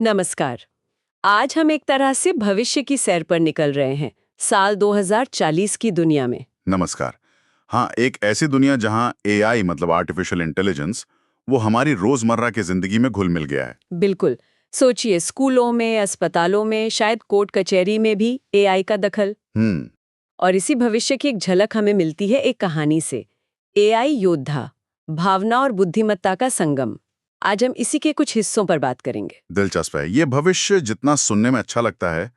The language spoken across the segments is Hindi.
नमस्कार। आज हम एक तरह से भविष्य की सैर पर निकल रहे हैं, साल 2040 की दुनिया में। नमस्कार। हाँ, एक ऐसी दुनिया जहाँ एआई मतलब आर्टिफिशियल इंटेलिजेंस वो हमारी रोजमर्रा की जिंदगी में घुल मिल गया है। बिल्कुल। सोचिए, स्कूलों में, अस्पतालों में, शायद कोर्ट कचहरी में भी एआई का दखल। हम्म। और इसी भविष्य की एक झलक हमें मिलती है एक कहानी से। एआई योद्धा, भावना और बुद्धिमत्ता का संगम। आज हम इसी के कुछ हिस्सों पर बात करेंगे। दिलचस्प है। ये भविष्य जितना सुनने में अच्छा लगता है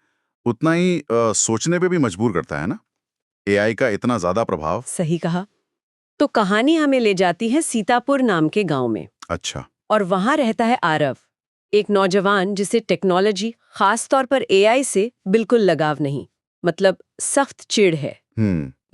उतना ही सोचने पे भी मजबूर करता है ना। एआई का इतना ज्यादा प्रभाव। सही कहा। तो कहानी हमें ले जाती है सीतापुर नाम के गांव में। अच्छा। और वहां रहता है आरव, एक नौजवान जिसे टेक्नोलॉजी, खास तौर पर एआई से बिल्कुल लगाव नहीं, मतलब सख्त चिढ़ है।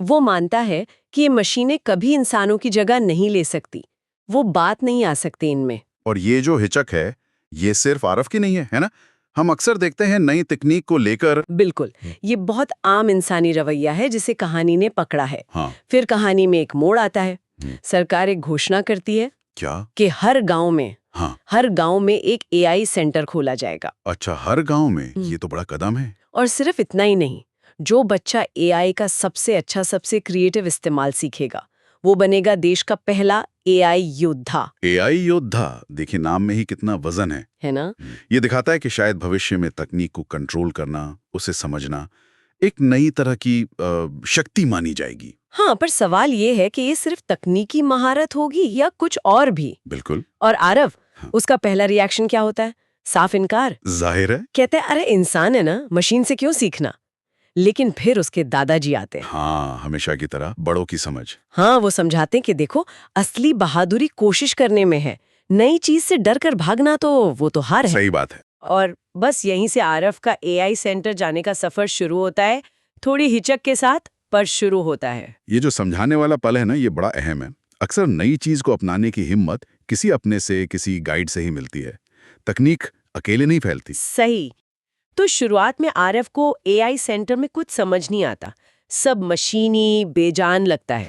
वो मानता है कि ये मशीनें कभी इंसानों की जगह नहीं ले सकती, वो बात नहीं आ सकती इनमें। और ये जो हिचक है ये सिर्फ आरफ की नहीं है ना। हम अक्सर देखते हैं नई तकनीक को लेकर। बिल्कुल, ये बहुत आम इंसानी रवैया है जिसे कहानी ने पकड़ा है। हाँ। फिर कहानी में एक मोड़ आता है। सरकार एक घोषणा करती है क्या? कि हर गांव में, हाँ, हर गांव में एक एआई सेंटर खोला जाएगा। अच्छा, हर गांव में? ये तो बड़ा कदम है। और सिर्फ इतना ही नहीं, जो बच्चा एआई का सबसे अच्छा, सबसे क्रिएटिव इस्तेमाल सीखेगा, वो बनेगा देश का पहला एआई योद्धा। एआई योद्धा, देखिए नाम में ही कितना वजन है ना? ये दिखाता है कि शायद भविष्य में तकनीक को कंट्रोल करना, उसे समझना एक नई तरह की शक्ति मानी जाएगी। हाँ, पर सवाल ये है कि ये सिर्फ तकनीकी महारत होगी या कुछ और भी। बिल्कुल। और आरव, हाँ। उसका पहला रिएक्शन क्या होता है? साफ इनकार। जाहिर है। कहते हैं अरे इंसान है ना, मशीन से क्यों सीखना। लेकिन फिर उसके दादाजी आते हैं। हाँ, हमेशा की तरह बड़ों की समझ। हाँ, वो समझाते हैं कि देखो, असली बहादुरी कोशिश करने में है, नई चीज से डर कर भागना तो वो तो हार है। सही बात है। और बस यहीं से आरव का एआई सेंटर जाने का सफर शुरू होता है, थोड़ी हिचक के साथ, पर शुरू होता है। ये जो समझाने वाला पल है ना, ये बड़ा अहम है। अक्सर नई चीज को अपनाने की हिम्मत किसी अपने से, किसी गाइड से ही मिलती है। तकनीक अकेले नहीं फैलती। सही। तो शुरुआत में आरव को एआई सेंटर में कुछ समझ नहीं आता, सब मशीनी, बेजान लगता है।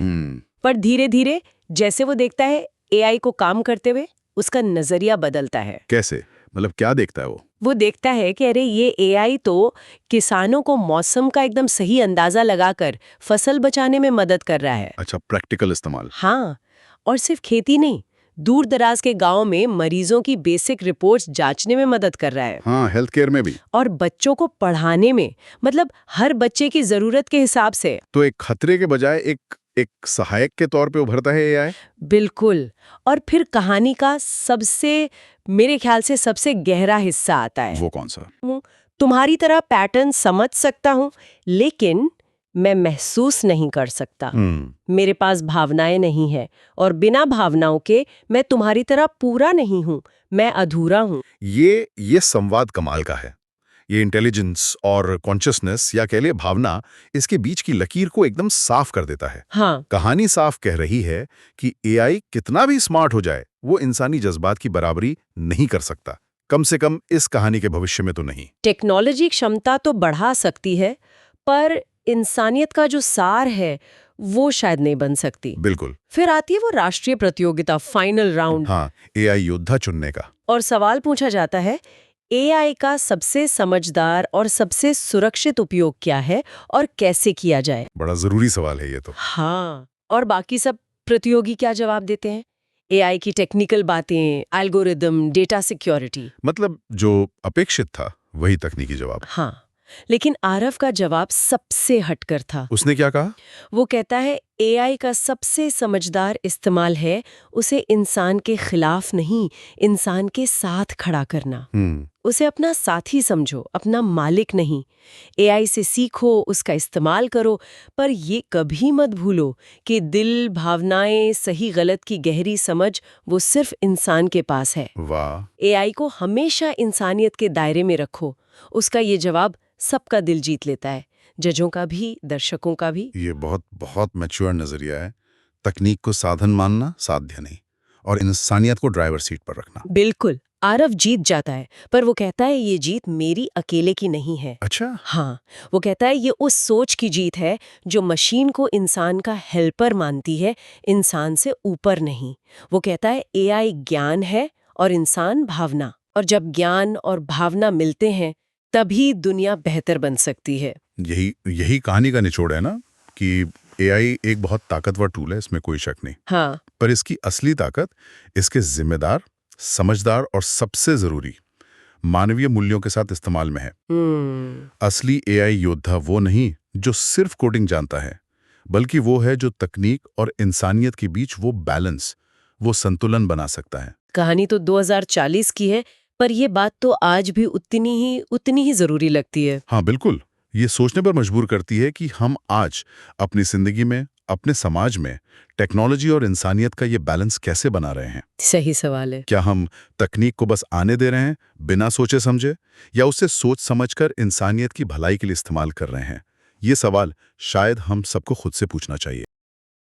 पर धीरे धीरे जैसे वो देखता है एआई को काम करते हुए, उसका नजरिया बदलता है। कैसे? मतलब क्या देखता है वो? वो देखता है कि अरे ये एआई तो किसानों को मौसम का एकदम सही अंदाजा लगाकर फसल बचाने में मदद कर रहा है। अच्छा, प्रैक्टिकल इस्तेमाल। हाँ, और सिर्फ खेती नहीं, दूर दराज के गांव में मरीजों की बेसिक रिपोर्ट्स जांचने में मदद कर रहा है। हाँ, हेल्थ केयर में भी। और बच्चों को पढ़ाने में, मतलब हर बच्चे की जरूरत के हिसाब से। तो एक खतरे के बजाय एक सहायक के तौर पे उभरता है एआई। बिल्कुल। और फिर कहानी का सबसे, मेरे ख्याल से सबसे गहरा हिस्सा आता है। वो कौन सा? तुम्हारी तरह पैटर्न समझ सकता हूँ, लेकिन मैं महसूस नहीं कर सकता। मेरे पास भावनाएं नहीं है, और बिना भावनाओं के मैं तुम्हारी तरह पूरा नहीं हूँ, मैं अधूरा हूँ। ये संवाद कमाल का है। ये इंटेलिजेंस और कॉन्शियसनेस या कह लिए भावना, इसके बीच की लकीर को एकदम साफ कर देता है। हाँ, कहानी साफ कह रही है कि एआई कितना भी स्मार्ट हो जाए, वो इंसानी जज्बात की बराबरी नहीं कर सकता। कम से कम इस कहानी के भविष्य में तो नहीं। टेक्नोलॉजी क्षमता तो बढ़ा सकती है, पर इंसानियत का जो सार है वो शायद नहीं बन सकती। बिल्कुल। फिर आती है वो राष्ट्रीय प्रतियोगिता, फाइनल राउंड। हाँ, एआई योद्धा चुनने का। और सवाल पूछा जाता है, एआई का सबसे समझदार और सबसे सुरक्षित उपयोग क्या है और कैसे किया जाए? बड़ा जरूरी सवाल है ये तो। हाँ, और बाकी सब प्रतियोगी क्या जवाब देते हैं? एआई की टेक्निकल बातें, एल्गोरिदम, डेटा सिक्योरिटी। मतलब जो अपेक्षित था वही तकनीकी जवाब। हाँ, लेकिन आरव का जवाब सबसे हटकर था। उसने क्या कहा? वो कहता है एआई का सबसे समझदार इस्तेमाल है उसे इंसान के खिलाफ नहीं, इंसान के साथ खड़ा करना। उसे अपना साथी समझो, अपना मालिक नहीं। एआई से सीखो, उसका इस्तेमाल करो, पर ये कभी मत भूलो कि दिल, भावनाएं, सही गलत की गहरी समझ वो सिर्फ इंसान के पास है। वाह। एआई को हमेशा इंसानियत के दायरे में रखो। उसका ये जवाब सबका दिल जीत लेता है, जजों का भी, दर्शकों का भी। ये बहुत बहुत मैच्योर नजरिया है। तकनीक को साधन मानना साध्य नहीं, और इंसानियत को ड्राइवर सीट पर रखना। बिल्कुल। आरव जीत जाता है, पर वो कहता है ये जीत मेरी अकेले की नहीं है। अच्छा। हाँ, वो कहता है ये उस सोच की जीत है जो मशीन को इंसान का हेल्पर मानती है, इंसान से ऊपर नहीं। वो कहता है एआई ज्ञान है और इंसान भावना। और जब ज्ञान और भावना मिलते हैं तभी दुनिया बेहतर बन सकती है। यही कहानी का निचोड़ है ना, कि एआई एक बहुत ताकतवर टूल है, इसमें कोई शक नहीं। हाँ। पर इसकी असली ताकत इसके जिम्मेदार, समझदार और सबसे जरूरी मानवीय मूल्यों के साथ इस्तेमाल में है। असली एआई योद्धा वो नहीं जो सिर्फ कोडिंग जानता है, बल्कि वो है जो तकनीक और इंसानियत के बीच वो बैलेंस, वो संतुलन बना सकता है। कहानी तो 2040 की है, पर ये बात तो आज भी उतनी ही जरूरी लगती है। हाँ बिल्कुल, ये सोचने पर मजबूर करती है कि हम आज अपनी जिंदगी में, अपने समाज में टेक्नोलॉजी और इंसानियत का ये बैलेंस कैसे बना रहे हैं। सही सवाल है। क्या हम तकनीक को बस आने दे रहे हैं बिना सोचे समझे, या उसे सोच समझकर इंसानियत की भलाई के लिए इस्तेमाल कर रहे हैं? ये सवाल शायद हम सबको खुद से पूछना चाहिए।